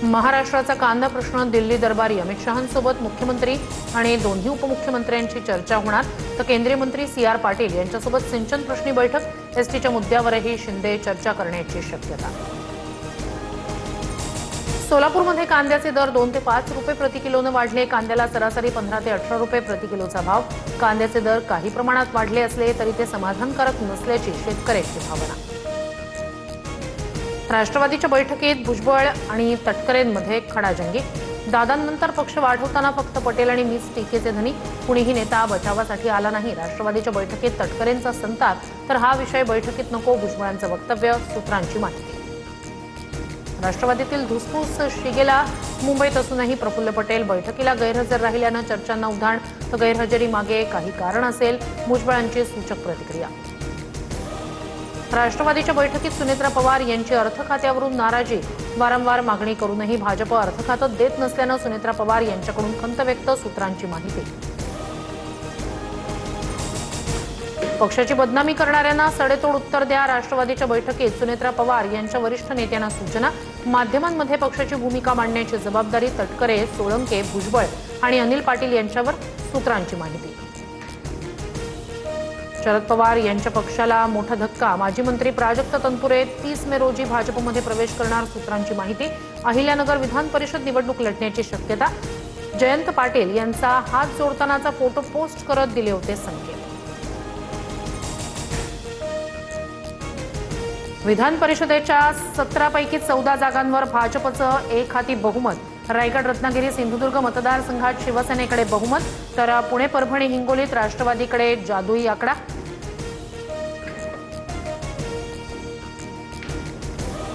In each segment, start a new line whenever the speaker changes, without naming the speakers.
महाराष्ट्राचा कांदा प्रश्न दिल्ली दरबारी अमित शहांसोबत मुख्यमंत्री आणि दोन्ही उपमुख्यमंत्र्यांची चर्चा होणार तर केंद्रीय मंत्री सी.आर. पाटील यांच्यासोबत सिंचन प्रश्नी बैठक एसटीच्या मुद्द्यावरही शिंदे चर्चा करण्याची शक्यता। सोलापूरमध्ये कांद्याचे दर 2 ते 5 रुपये प्रति किलोने वाढले। कांद्याला सरासरी 15 ते 18 रुपये प्रति किलोचा भाव। कांद्याचे दर काही प्रमाणात वाढले असले तरी ते समाधानकारक नसल्याची शेतकऱ्यांची भावना। राष्ट्रवादीच्या बैठकीत भुजबळ आणि तटकरेंमध्ये खडाजंगी। दादांनंतर पक्ष वाढवताना फक्त पटेल आणि मीच टीकेचे धनी। कुणीही नेता बचावासाठी आला नाही। राष्ट्रवादीच्या बैठकीत तटकरेंचा संताप तर हा विषय बैठकीत नको भुजबळांचं वक्तव्य। सूत्रांची माहिती। राष्ट्रवादीतील धुसफूस शिगेला मुंबईत असूनही प्रफुल्ल पटेल बैठकीला गैरहजर राहिल्यानं चर्चांना उधाण तर गैरहजेरी मागे काही कारण असेल भुजबळांची सूचक प्रतिक्रिया। राष्ट्रवादीच्या बैठकीत सुनेत्रा पवार यांची अर्थ खात्यावरून नाराजी। वारंवार मागणी करूनही भाजप अर्थ खातं देत नसल्यानं सुनेत्रा पवार यांच्याकडून खंत व्यक्त। सूत्रांची माहिती। पक्षाची बदनामी करणाऱ्यांना सडेतोड उत्तर द्या। राष्ट्रवादीच्या बैठकीत सुनेत्रा पवार यांच्या वरिष्ठ नेत्यांना सूचना। माध्यमांमध्ये पक्षाची भूमिका मांडण्याची जबाबदारी तटकरे, सोळंके, भुजबळ आणि अनिल पाटील यांच्यावर। सूत्रांची माहिती। शरद पवार यांच्या पक्षाला मोठा धक्का। माजी मंत्री प्राजक्त तनपुरे 30 मे रोजी भाजपमध्ये प्रवेश करणार। सूत्रांची माहिती। अहिल्यानगर विधान परिषद निवडणूक लढण्याची शक्यता। जयंत पाटील यांचा हात जोडतानाचा फोटो पोस्ट करत दिले होते संकेत। विधान परिषदेच्या 17 पैकी 14 जागांवर भाजपचं एक हाती बहुमत। रायगड, रत्नागिरी, सिंधुदुर्ग मतदारसंघात शिवसेनेकडे बहुमत तर पुणे, परभणी, हिंगोलीत राष्ट्रवादीकडे जादुई आकडा।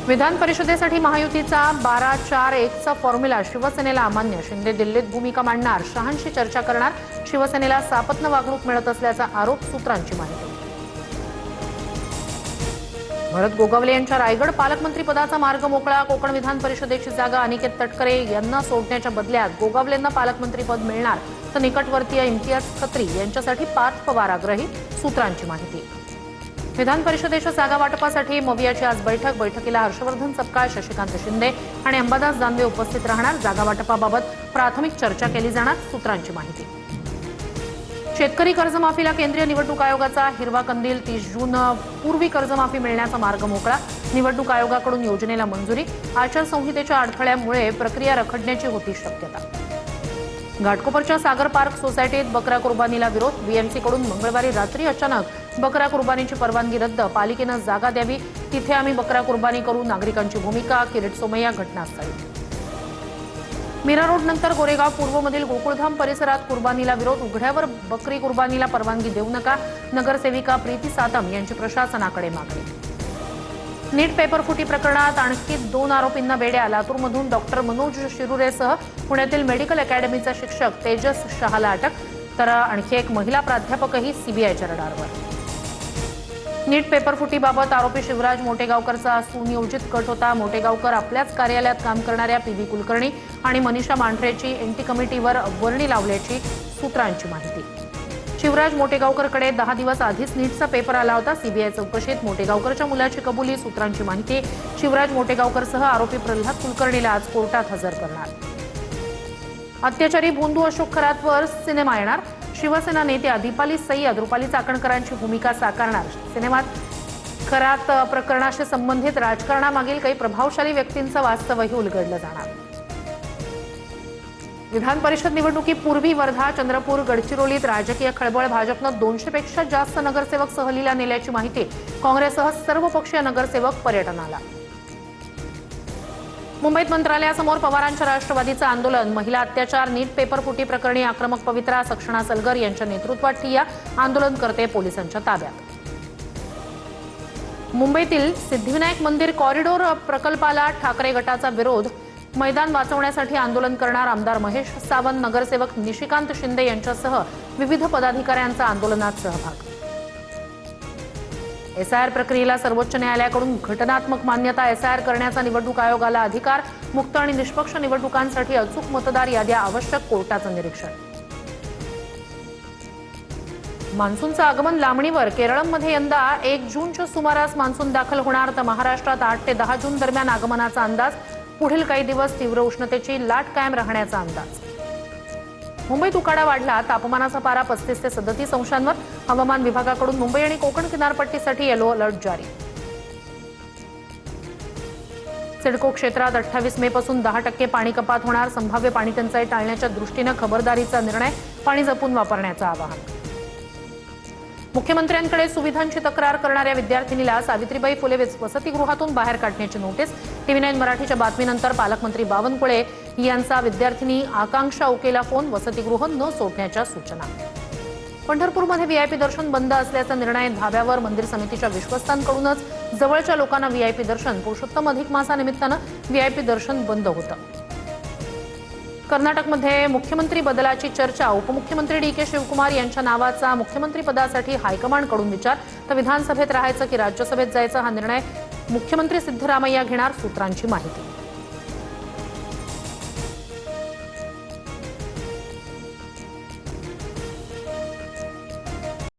विधान परिषदेसाठी महायुतीचा 12-4-1चा फॉर्म्युला शिवसेनेला अमान्य। शिंदे दिल्लीत भूमिका मांडणार। शहांशी चर्चा करणार। शिवसेनेला सापत्न वागणूक मिळत असल्याचा आरोप। सूत्रांची माहिती। भरत गोगावले यांच्या रायगड पालकमंत्री पदाचा मार्ग मोकळा। कोकण विधान परिषदेची जागा अनिकेत तटकरे यांना सोडण्याच्या बदल्यात गोगावलेंना पालकमंत्रीपद मिळणार तर निकटवर्तीय इम्तियाज खत्री यांच्यासाठी पार्थ पवार आग्रही। सूत्रांची माहिती। विधान परिषदेच्या जागा वाटपासाठी मवियाची आज बैठक। बैठकीला हर्षवर्धन सपकाळ, शशिकांत शिंदे आणि अंबादास दानवे उपस्थित राहणार। जागा वाटपाबाबत प्राथमिक चर्चा केली जाणार। सूत्रांची माहिती। शेतकरी कर्जमाफीला केंद्रीय निवडणूक आयोगाचा हिरवा कंदील। 30 जून पूर्वी कर्जमाफी मिळण्याचा मार्ग मोकळा। निवडणूक आयोगाकडून योजनेला मंजुरी। आचारसंहितेच्या अडथळ्यामुळे प्रक्रिया रखडण्याची होती शक्यता। घाटकोपरच्या सागर पार्क सोसायटीत बकरा कुर्बानीला विरोध। बीएमसीकडून मंगळवारी रात्री अचानक बकरा कुर्बानीची परवानगी रद्द। पालिकेनं जागा द्यावी, तिथे आम्ही बकरा कुर्बानी करू। नागरिकांची भूमिका। किरीट सोमय्या घटनास्थळी। मीरा रोड नंतर गोरेगाव पूर्वमधील गोकुळधाम परिसरात कुर्बानीला विरोध। उघड्यावर बकरी कुर्बानीला परवानगी देऊ नका। नगरसेविका प्रीती सातम यांची प्रशासनाकडे मागणी। नीट पेपरफुटी प्रकरणात आणखी 2 आरोपींना बेड्या। लातूरमधून डॉक्टर मनोज शिरुरेसह पुण्यातील मेडिकल अकॅडमीचा शिक्षक तेजस शहाला अटक तर आणखी एक महिला प्राध्यापकही सीबीआयच्या रडारवर। नीट पेपरफुटीबाबत आरोपी शिवराज मोटेगावकरचा सुनियोजित कट होता। मोटेगावकर आपल्याच कार्यालयात काम करणाऱ्या पीव्ही कुलकर्णी आणि मनीषा मांढरेची एनटी कमिटीवर वर्णी लावल्याची सूत्रांची माहिती। शिवराज मोटेगावकरकडे 10 दिवस आधीच नीटचा पेपर आला होता। सीबीआय चौकशीत मोटेगावकरच्या मुलाची कबुली। सूत्रांची माहिती। शिवराज मोटेगावकरसह आरोपी प्रल्हाद कुलकर्णीला आज कोर्टात हजर करणार। अत्याचारी भोंदू अशोक खरातवर सिनेमा येणार। शिवसेना नेत्या दीपाली सय्यद रुपाली चाकणकरांची भूमिका साकारणार। सिनेमात खरात प्रकरणाशी संबंधित राजकारणामागील काही प्रभावशाली व्यक्तींचं वास्तवही उलगडलं जाणार। विधान परिषद निवडणुकीपूर्वी वर्धा, चंद्रपूर, गडचिरोलीत राजकीय खळबळ। भाजपनं 200 पेक्षा जास्त नगरसेवक सहलीला नेल्याची माहिती। काँग्रेससह सर्वपक्षीय नगरसेवक पर्यटनाला। मुंबईत मंत्रालयासमोर पवारांच्या राष्ट्रवादीचं आंदोलन। महिला अत्याचार, नीट पेपरफुटी प्रकरणी आक्रमक पवित्रा, सक्षणा सलगर यांच्या नेतृत्वात ठिय्या। आंदोलनकर्ते पोलिसांच्या ताब्यात। मुंबईतील सिद्धिविनायक मंदिर कॉरिडॉर प्रकल्पाला ठाकरे गटाचा विरोध। मैदान वाचवण्यासाठी आंदोलन करणार। आमदार महेश सावंत, नगरसेवक निशिकांत शिंदे यांच्यासह विविध पदाधिकाऱ्यांचा आंदोलनात सहभाग। एसआयआर प्रक्रियेला सर्वोच्च न्यायालयाकडून घटनात्मक मान्यता। एसआयआर करण्याचा निवडणूक आयोगाला अधिकार। मुक्त आणि निष्पक्ष निवडणुकांसाठी अचूक मतदार याद्या आवश्यक। कोर्टाचं निरीक्षण। मान्सूनचं आगमन लांबणीवर। केरळमध्ये यंदा 1 जूनच्या सुमारास मान्सून दाखल होणार तर महाराष्ट्रात 8 ते 10 जून दरम्यान आगमनाचा अंदाज। पुढील काही दिवस तीव्र उष्णतेची लाट कायम राहण्याचा अंदाज. मुंबईत उकाडा वाढला, तापमानाचा पारा 35 ते 37 अंशांवर. हवामान विभागाकडून मुंबई आणि कोकण किनारपट्टीसाठी येलो अलर्ट जारी. सिडको क्षेत्रात 28 मे पासून 10% पाणी कपात होणार. संभाव्य पाणी टंचाई टाळण्याच्या दृष्टीने खबरदारीचा निर्णय. पाणी जपून वापरण्याचं आवाहन. मुख्यमंत्र्यांकडे सुविधांची तक्रार करणाऱ्या विद्यार्थिनीला सावित्रीबाई फुले वसतिगृहातून बाहेर काढण्याची नोटीस. TV9 मराठीच्या बातमीनंतर पालकमंत्री बावनकुळे यांचा विद्यार्थिनी आकांक्षा ओकेला फोन. वसतिगृह न सोडण्याच्या सूचना. पंढरपूरमध्ये व्हीआयपी दर्शन बंद असल्याचा निर्णय. धाब्यावर मंदिर समितीच्या विश्वस्तांकडूनच जवळच्या लोकांना व्हीआयपी दर्शन. पुरुषोत्तम अधिक मासानिमित्तानं व्हीआयपी दर्शन बंद होतं. कर्नाटकमध्ये मुख्यमंत्री बदलाची चर्चा. उपमुख्यमंत्री DK शिवकुमार यांच्या नावाचा मुख्यमंत्रीपदासाठी हायकमांडकडून विचार. तर विधानसभेत राहायचं की राज्यसभेत जायचं हा निर्णय मुख्यमंत्री सिद्धरामय्या घेणार, सूत्रांची माहिती.